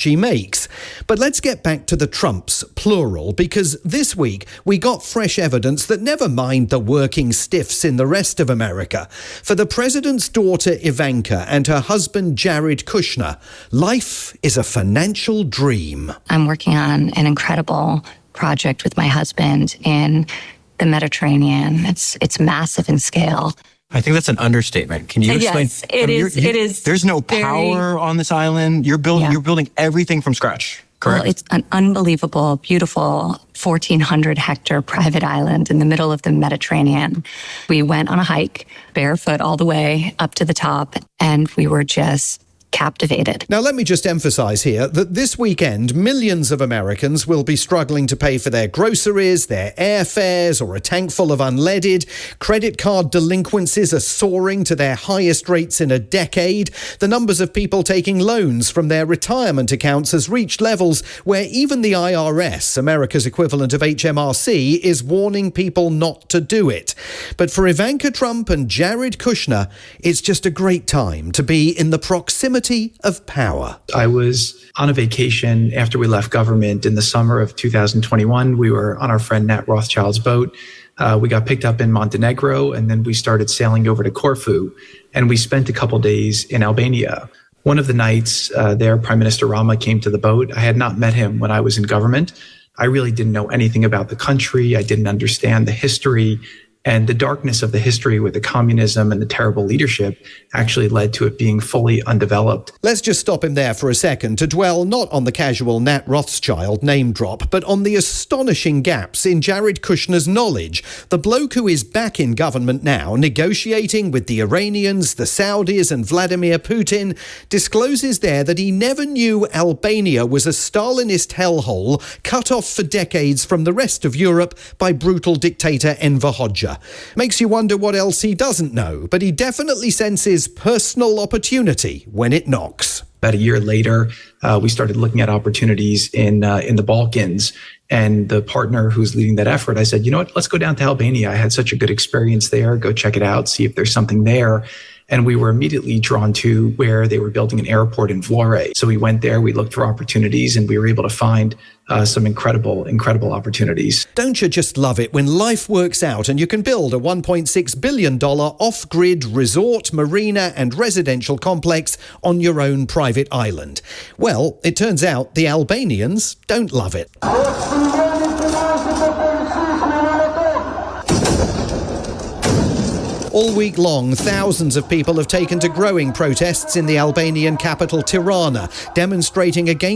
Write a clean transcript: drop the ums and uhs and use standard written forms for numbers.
she makes. But let's get back to the Trumps, plural, because this week we got fresh evidence that never mind the working stiffs in the rest of America. For the president's daughter Ivanka and her husband Jared Kushner, life is a financial dream. I'm working on an incredible project with my husband in the Mediterranean. It's massive in scale. I think that's an understatement. Can you explain? Yes, it is. There's no power on this island. You're building everything from scratch, correct? Well, it's an unbelievable, beautiful 1,400 hectare private island in the middle of the Mediterranean. We went on a hike, barefoot all the way up to the top, and we were just captivated. Now, let me just emphasize here that this weekend, millions of Americans will be struggling to pay for their groceries, their airfares, or a tank full of unleaded. Credit card delinquencies are soaring to their highest rates in a decade. The numbers of people taking loans from their retirement accounts has reached levels where even the IRS, America's equivalent of HMRC, is warning people not to do it. But for Ivanka Trump and Jared Kushner, it's just a great time to be in the proximity of power. I was on a vacation after we left government in the summer of 2021. We were on our friend Nat Rothschild's boat. We got picked up in Montenegro, and then we started sailing over to Corfu, and we spent a couple days in Albania. One of the nights there, Prime Minister Rama came to the boat. I had not met him when I was in government. I really didn't know anything about the country. I didn't understand the history. And the darkness of the history with the communism and the terrible leadership actually led to it being fully undeveloped. Let's just stop him there for a second to dwell not on the casual Nat Rothschild name drop, but on the astonishing gaps in Jared Kushner's knowledge. The bloke who is back in government now, negotiating with the Iranians, the Saudis and Vladimir Putin, discloses there that he never knew Albania was a Stalinist hellhole cut off for decades from the rest of Europe by brutal dictator Enver Hoxha. Makes you wonder what else he doesn't know, but he definitely senses personal opportunity when it knocks. About a year later, we started looking at opportunities in the Balkans. And the partner who's leading that effort, I said, you know what, let's go down to Albania. I had such a good experience there. Go check it out, see if there's something there. And we were immediately drawn to where they were building an airport in Vlore. So we went there, we looked for opportunities, and we were able to find some incredible opportunities. Don't you just love it when life works out and you can build a $1.6 billion off-grid resort, marina and residential complex on your own private island? Well, it turns out the Albanians don't love it. All week long, thousands of people have taken to growing protests in the Albanian capital Tirana, demonstrating against